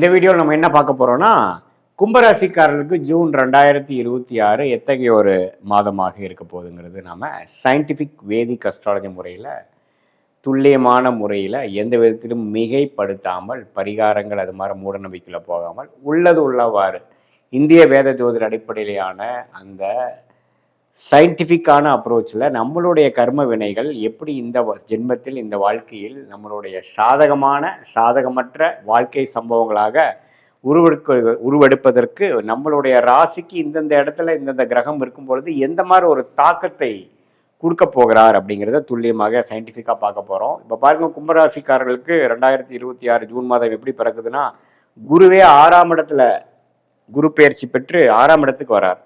இந்த வீடியோவில் நம்ம என்ன பார்க்க போறோம்னா, கும்பராசிக்காரர்களுக்கு ஜூன் 2026 எத்தகைய ஒரு மாதமாக இருக்க போகுதுங்கிறது நாம சயின்டிஃபிக் வேதிக் அஸ்ட்ராலஜி முறையில் துல்லியமான முறையில் எந்த விதத்திலும் மிகைப்படுத்தாமல் பரிகாரங்கள் அது மாதிரி மூட நம்பிக்கையில் போகாமல் உள்ளது உள்ளவாறு இந்திய வேத ஜோதிட அடிப்படையிலான அந்த சயின்டிஃபிக்கான அப்ரோச்சில் நம்மளுடைய கர்ம வினைகள் எப்படி இந்த ஜென்மத்தில் இந்த வாழ்க்கையில் நம்மளுடைய சாதகமற்ற வாழ்க்கை சம்பவங்களாக உருவெடுப்பதற்கு நம்மளுடைய ராசிக்கு இந்தந்த இடத்துல இந்தந்த கிரகம் இருக்கும் பொழுது எந்த மாதிரி ஒரு தாக்கத்தை கொடுக்க போகிறார் அப்படிங்கிறத துல்லியமாக சயின்டிஃபிக்காக பார்க்க போகிறோம். இப்போ பாருங்க, கும்பராசிக்காரர்களுக்கு 2026 ஜூன் மாதம் எப்படி பிறக்குதுன்னா, குருவே 6ஆம் இடத்துல குரு பயிற்சி பெற்று 6ஆம் இடத்துக்கு வரார்.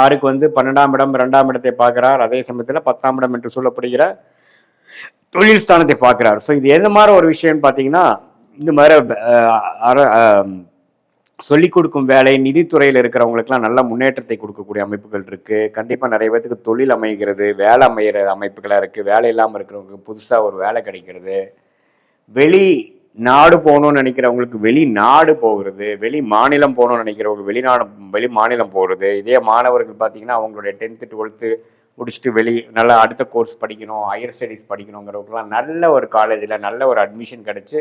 6க்கு 12ஆம் இடம் 2ஆம் இடத்தை பார்க்கிறார். அதே சமயத்தில் 10ஆம் இடம் என்று சொல்லப்படுகிற தொழில் ஸ்தானத்தை பார்க்கிறார். ஸோ இது எந்த மாதிரி ஒரு விஷயம்னு பார்த்தீங்கன்னா, இந்த மாதிரி சொல்லிக் கொடுக்கும் வேலை நிதித்துறையில் இருக்கிறவங்களுக்குலாம் நல்ல முன்னேற்றத்தை கொடுக்கக்கூடிய அமைப்புகள் இருக்கு. கண்டிப்பாக நிறைய பேருக்கு தொழில் அமைகிறது, வேலை அமைகிற அமைப்புகளாக இருக்கு. வேலை இல்லாமல் இருக்கிறவங்களுக்கு புதுசாக ஒரு வேலை கிடைக்கிறது, வெளி நாடு போகணும்னு நினைக்கிறவங்களுக்கு வெளிநாடு போகிறது, வெளி மாநிலம் போகணும்னு நினைக்கிறவங்க வெளி மாநிலம் போகிறது. இதே மாணவர்கள் பார்த்தீங்கன்னா அவங்களுடைய 10th 12th முடிச்சுட்டு நல்லா அடுத்த கோர்ஸ் படிக்கணும், ஹையர் ஸ்டடீஸ் படிக்கணுங்கிறவங்களுக்குலாம் நல்ல ஒரு காலேஜில் நல்ல ஒரு அட்மிஷன் கிடச்சி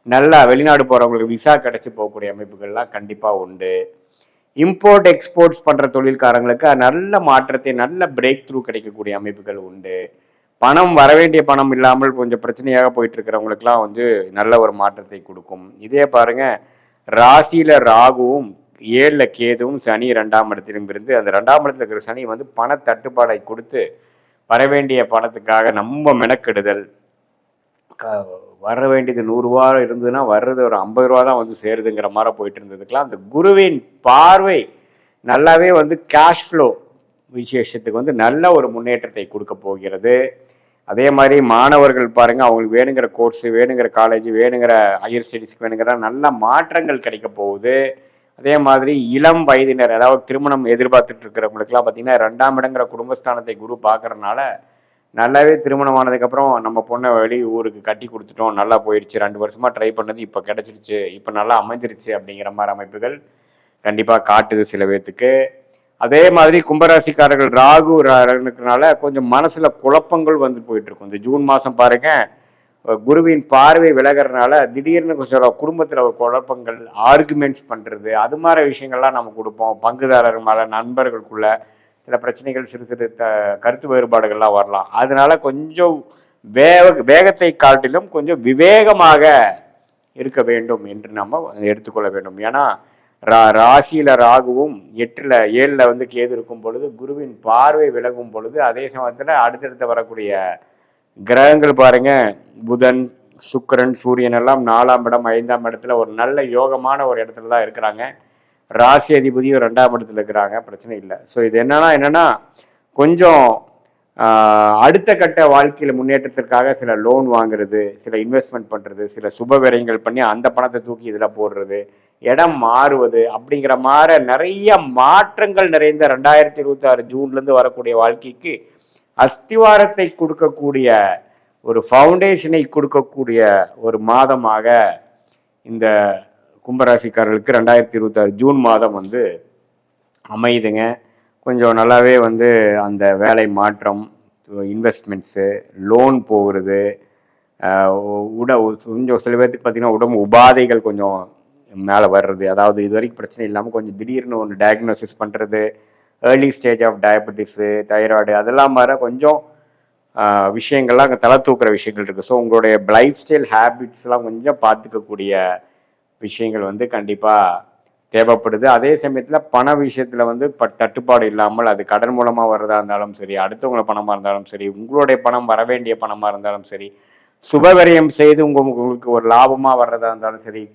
நல்லா வெளிநாடு போகிறவங்களுக்கு விசா கிடச்சி போகக்கூடிய அமைப்புகள்லாம் கண்டிப்பாக உண்டு. இம்போர்ட் எக்ஸ்போர்ட்ஸ் பண்ணுற தொழில்காரங்களுக்கு நல்ல மாற்றத்தை நல்ல பிரேக் த்ரூ கிடைக்கக்கூடிய அமைப்புகள் உண்டு. பணம் வரவேண்டிய பணம் இல்லாமல் கொஞ்சம் பிரச்சனையாக போயிட்டு இருக்கிறவங்களுக்குலாம் நல்ல ஒரு மாற்றத்தை கொடுக்கும். இதே பாருங்க, ராசியில ராகுவும் 7ல் கேதுவும் சனி 2ஆம் இடத்திலும் இருந்து அந்த 2ஆம் இடத்துல இருக்கிற சனி பண தட்டுப்பாடை கொடுத்து வரவேண்டிய பணத்துக்காக நம்ம மெனக்கெடுதல், வர வேண்டியது 100 ரூபா இருந்ததுன்னா வர்றது ஒரு 50 ரூபா தான் சேருதுங்கிற மாதிரி போயிட்டு இருந்ததுக்கெல்லாம் அந்த குருவின் பார்வை நல்லாவே கேஷ் ஃப்ளோ விசேஷத்துக்கு நல்ல ஒரு முன்னேற்றத்தை கொடுக்க போகிறது. அதே மாதிரி மாணவர்கள் பாருங்க, அவங்களுக்கு வேணுங்கிற கோர்ஸ், வேணுங்கிற காலேஜ், வேணுங்கிற ஹையர் ஸ்டடீஸ்க்கு வேணுங்கிற நல்ல மாற்றங்கள் கிடைக்க போகுது. அதே மாதிரி இளம் வயதினர், அதாவது திருமணம் எதிர்பார்த்துட்டு இருக்கிறவங்களுக்குலாம் பார்த்தீங்கன்னா 2ஆம் இடங்கிற குடும்பஸ்தானத்தை குரு பார்க்கறதுனால நல்லாவே திருமணம் ஆனதுக்கப்புறம் நம்ம பொண்ணை வெளி ஊருக்கு கட்டி கொடுத்துட்டோம், நல்லா போயிடுச்சு, 2 வருஷமா ட்ரை பண்ணது இப்போ கிடைச்சிருச்சு, இப்போ நல்லா அமைஞ்சிருச்சு அப்படிங்கிற மாதிரி அமைப்புகள் கண்டிப்பாக காட்டுது சில பேர்த்துக்கு. அதே மாதிரி கும்பராசிக்காரர்கள் ராகு இருக்கிறனால கொஞ்சம் மனசுல குழப்பங்கள் போயிட்டு இருக்கும். இந்த ஜூன் மாதம் பாருங்க, குருவின் பார்வை விலகிறதுனால திடீர்னு கொஞ்சம் குடும்பத்தில் ஒரு குழப்பங்கள், ஆர்குமெண்ட்ஸ் பண்ணுறது, அது மாதிரி விஷயங்கள்லாம் நம்ம கொடுப்போம். பங்குதாரர்கள் மேலே, நண்பர்களுக்குள்ள சில பிரச்சனைகள், சிறு சிறு கருத்து வேறுபாடுகள்லாம் வரலாம். அதனால கொஞ்சம் வேகத்தை காட்டிலும் கொஞ்சம் விவேகமாக இருக்க வேண்டும் என்று நம்ம எடுத்துக்கொள்ள வேண்டும். ஏன்னா ராசியில ராகுவும் 7ல் கேது இருக்கும் பொழுது குருவின் பார்வை விலகும் பொழுது அதே சமயத்தில் அடுத்தடுத்து வரக்கூடிய கிரகங்கள் பாருங்க, புதன், சுக்கிரன், சூரியன் எல்லாம் 4ஆம் இடம் 5ஆம் இடத்துல ஒரு நல்ல யோகமான ஒரு இடத்துல தான் இருக்கிறாங்க. ராசி அதிபதியும் 2ஆம் இடத்துல இருக்கிறாங்க, பிரச்சனை இல்லை. ஸோ இது என்னன்னா கொஞ்சம் அடுத்த கட்ட வாழ்க்கையில் முன்னேற்றத்திற்காக சில லோன் வாங்குறது, சில இன்வெஸ்ட்மெண்ட் பண்ணுறது, சில சுப விரயங்கள் பண்ணி அந்த பணத்தை தூக்கி இதில் போடுறது, இடம் மாறுவது அப்படிங்கிற மாதிரி நிறைய மாற்றங்கள் நிறைந்த 2026 ஜூன்லேருந்து வரக்கூடிய வாழ்க்கைக்கு அஸ்திவாரத்தை கொடுக்கக்கூடிய ஒரு ஃபவுண்டேஷனை கொடுக்கக்கூடிய ஒரு மாதமாக இந்த கும்பராசிக்காரர்களுக்கு 2026 ஜூன் மாதம் அமையுதுங்க. கொஞ்சம் நல்லாவே அந்த வேலை மாற்றம், இன்வெஸ்ட்மெண்ட்ஸு, லோன் போகிறது, கொஞ்சம் சில பேர்த்துக்கு பார்த்தீங்கன்னா உடம்பு உபாதைகள் கொஞ்சம் மேலே வர்றது, அதாவது இது வரைக்கும் பிரச்சனை இல்லாமல் கொஞ்சம் திடீர்னு ஒன்று டயக்னோசிஸ் பண்ணுறது, early stage of diabetes, thyroid, அதெல்லாம் வர கொஞ்சம் விஷயங்கள்லாம் அங்கே தலை தூக்குற விஷயங்கள் இருக்குது. ஸோ உங்களுடைய லைஃப் ஸ்டைல் ஹேபிட்ஸ்லாம் கொஞ்சம் பார்த்துக்கக்கூடிய விஷயங்கள் கண்டிப்பாக தேவைப்படுது. அதே சமயத்தில் பண விஷயத்தில் தட்டுப்பாடு இல்லாமல், அது கடன் மூலமாக வர்றதா இருந்தாலும் சரி, அடுத்தவங்களை பணமாக இருந்தாலும் சரி, உங்களுடைய பணம் வர வேண்டிய பணமாக இருந்தாலும் சரி, சுபவிரயம் செய்து உங்களுக்கு ஒரு லாபமாக வர்றதா இருந்தாலும் சரி,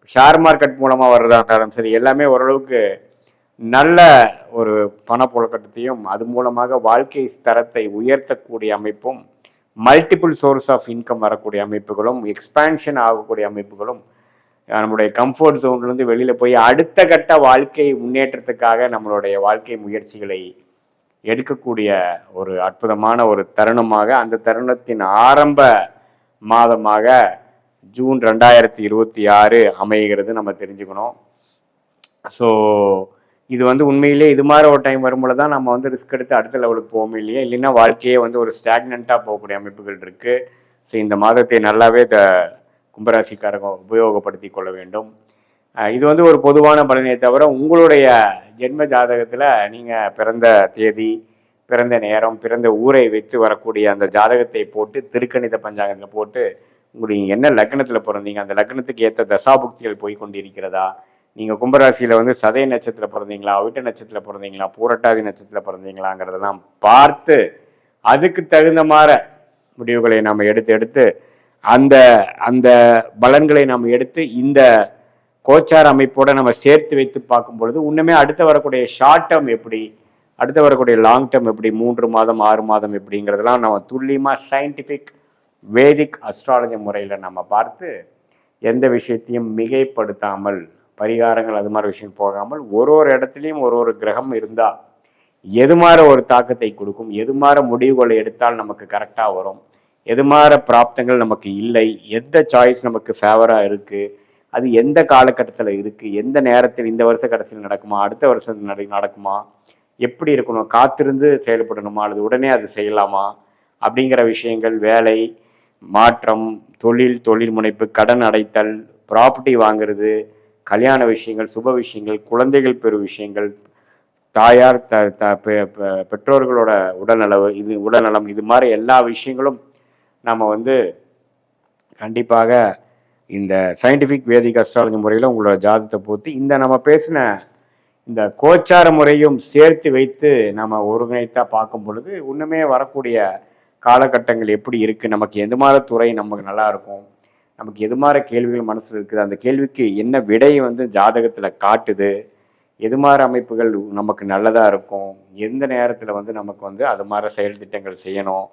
ஷேர் மார்க்கெட் மூலமாக வர்றதா இருந்தாலும் சரி, எல்லாமே ஓரளவுக்கு நல்ல ஒரு பணப்புழக்கத்தையும் அது மூலமாக வாழ்க்கை தரத்தை உயர்த்தக்கூடிய அமைப்பும், மல்டிபிள் சோர்ஸ் ஆஃப் இன்கம் வரக்கூடிய அமைப்புகளும், எக்ஸ்பேன்ஷன் ஆகக்கூடிய அமைப்புகளும், நம்மளுடைய கம்ஃபர்ட் ஜோன்லேருந்து வெளியில் போய் அடுத்த கட்ட வாழ்க்கை முன்னேற்றத்துக்காக நம்மளுடைய வாழ்க்கை முயற்சிகளை எடுக்கக்கூடிய ஒரு அற்புதமான ஒரு தருணமாக, அந்த தருணத்தின் ஆரம்ப மாதமாக ஜூன் 2026 அமைகிறது நம்ம தெரிஞ்சுக்கணும். ஸோ இது வந்து உண்மையிலே இது மாதிரி ஒரு டைம் வரும்போது தான் நம்ம வந்து ரிஸ்க் எடுத்து அடுத்த லெவலுக்கு போகும் இல்லையா, இல்லைன்னா வாழ்க்கையே வந்து ஒரு ஸ்டாக்னண்ட்டாக போகக்கூடிய அமைப்புகள் இருக்குது. ஸோ இந்த மாதத்தை நல்லாவே கும்பராசிக்காரங்க உபயோகப்படுத்தி கொள்ள வேண்டும். இது வந்து ஒரு பொதுவான பலனை தவிர உங்களுடைய ஜென்ம ஜாதகத்தில் நீங்கள் பிறந்த தேதி, பிறந்த நேரம், பிறந்த ஊரை வச்சு வரக்கூடிய அந்த ஜாதகத்தை போட்டு திருக்கணித பஞ்சாங்கத்தில் போட்டு உங்களுக்கு என்ன லக்னத்தில் பிறந்தீங்க, அந்த லக்னத்துக்கு ஏற்ற தசாபுக்திகள் போய் கொண்டிருக்கிறதா, நீங்கள் கும்பராசியில் வந்து சதய நட்சத்திரத்தில் பிறந்தீங்களா, அவிட்ட நட்சத்திரத்தில் பிறந்தீங்களா, பூரட்டாதி நட்சத்திரத்தில் பிறந்தீங்களாங்கிறதெல்லாம் பார்த்து அதுக்கு தகுந்த மாதிரி முடிவுகளை நாம் எடுத்து அந்த அந்த பலன்களை நாம் எடுத்து இந்த கோச்சார அமைப்போட நம்ம சேர்த்து வைத்து பார்க்கும் பொழுது இன்னுமே அடுத்து வரக்கூடிய ஷார்ட் டேர்ம் எப்படி, அடுத்து வரக்கூடிய லாங் டேர்ம் எப்படி, 3 மாதம் 6 மாதம் எப்படிங்கிறதெல்லாம் நம்ம துல்லியமாக சயின்டிஃபிக் வேதிக் அஸ்ட்ராலஜி முறையில் நம்ம பார்த்து எந்த விஷயத்தையும் மிகைப்படுத்தாமல் பரிகாரங்கள் அது மாதிரி விஷயம் போகாமல் ஒரு இடத்துலையும் ஒரு கிரகம் இருந்தால் எது மாதிரி ஒரு தாக்கத்தை கொடுக்கும், எது மாதிரி முடிவுகளை எடுத்தால் நமக்கு கரெக்டாக வரும், எது மாதிரி பிராப்தங்கள் நமக்கு இல்லை, எந்த சாய்ஸ் நமக்கு ஃபேவராக இருக்குது, அது எந்த காலகட்டத்தில் இருக்குது, எந்த நேரத்தில் இந்த வருஷ கடைசியில் நடக்குமா, அடுத்த வருஷம் நடக்குமா, எப்படி இருக்கணும், காத்திருந்து செயல்படணுமா அல்லது உடனே அது செய்யலாமா அப்படிங்கிற விஷயங்கள், வேலை மாற்றம், தொழில் முனைப்பு, கடன் அடைத்தல், ப்ராப்பர்ட்டி வாங்கிறது, கல்யாண விஷயங்கள், சுப விஷயங்கள், குழந்தைகள் பெறும் விஷயங்கள், தாயார் பெற்றோர்களோட உடல்நலம் இது மாதிரி எல்லா விஷயங்களும் நம்ம வந்து கண்டிப்பாக இந்த சயின்டிஃபிக் வேதிக் அஸ்ட்ராலஜி முறையில் உங்களோட ஜாதகத்தை போட்டு இந்த நம்ம பேசின இந்த கோச்சார முறையும் சேர்த்து வைத்து நம்ம ஒருங்கிணைத்தா பார்க்கும் பொழுது இன்னுமே வரக்கூடிய காலகட்டங்கள் எப்படி இருக்குது, நமக்கு எது மாதிரி துறை நமக்கு நல்லா இருக்கும், நமக்கு எது மாதிரி கேள்விகள் மனசில் இருக்குது, அந்த கேள்விக்கு என்ன விடை வந்து ஜாதகத்தில் காட்டுது, எது மாதிரி அமைப்புகள் நமக்கு நல்லதாக இருக்கும், எந்த நேரத்தில் வந்து நமக்கு வந்து அது மாதிரி செயல் திட்டங்கள் செய்யணும்.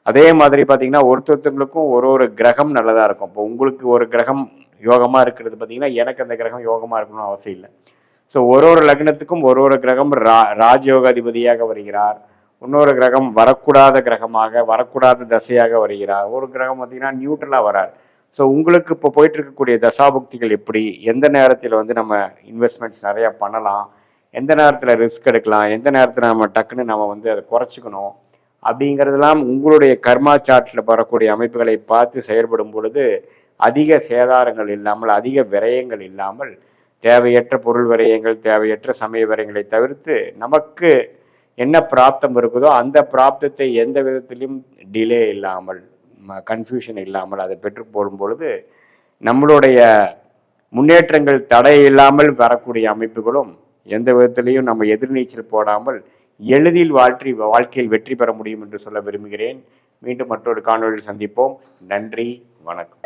அதே மாதிரி பார்த்தீங்கன்னா ஒருத்தருத்தவங்களுக்கும் ஒரு கிரகம் நல்லதாக இருக்கும். இப்போ உங்களுக்கு ஒரு கிரகம் யோகமாக இருக்கிறது பார்த்தீங்கன்னா எனக்கு அந்த கிரகம் யோகமாக இருக்கணும்னு அவசியம் இல்லை. ஸோ ஒரு லக்னத்துக்கும் ஒரு கிரகம் ராஜயோகாதிபதியாக வருகிறார், இன்னொரு கிரகம் வரக்கூடாத கிரகமாக வரக்கூடாத தசையாக வருகிறார், ஒரு கிரகம் பார்த்தீங்கன்னா நியூட்ரலாக வரார். ஸோ உங்களுக்கு இப்போ போயிட்டு இருக்கக்கூடிய தசாபுக்திகள் எப்படி, எந்த நேரத்தில் வந்து நம்ம இன்வெஸ்ட்மெண்ட்ஸ் நிறையா பண்ணலாம், எந்த நேரத்தில் ரிஸ்க் எடுக்கலாம், எந்த நேரத்தில் நம்ம டக்குன்னு நம்ம வந்து அதை குறைச்சிக்கணும் அப்படிங்கிறதெல்லாம் உங்களுடைய கர்மா சார்ட்டில் வரக்கூடிய அமைப்புகளை பார்த்து செயல்படும் பொழுது அதிக சேதாரங்கள் இல்லாமல், அதிக விரயங்கள் இல்லாமல், தேவையற்ற பொருள் விரயங்கள், தேவையற்ற சமய விரயங்களை தவிர்த்து நமக்கு என்ன பிராப்தம் இருக்குதோ அந்த பிராப்தத்தை எந்த விதத்திலும் டிலே இல்லாமல், கன்ஃபியூஷன் இல்லாமல் அதை பெற்று போடும் பொழுது நம்மளுடைய முன்னேற்றங்கள் தடை இல்லாமல் வரக்கூடிய அமைப்புகளும் எந்த விதத்திலையும் நம்ம எதிர்நீச்சல் போடாமல் எளிதில் வாழ்க்கையில் வெற்றி பெற முடியும் என்று சொல்ல விரும்புகிறேன். மீண்டும் மற்றொரு காணொலியில் சந்திப்போம். நன்றி, வணக்கம்.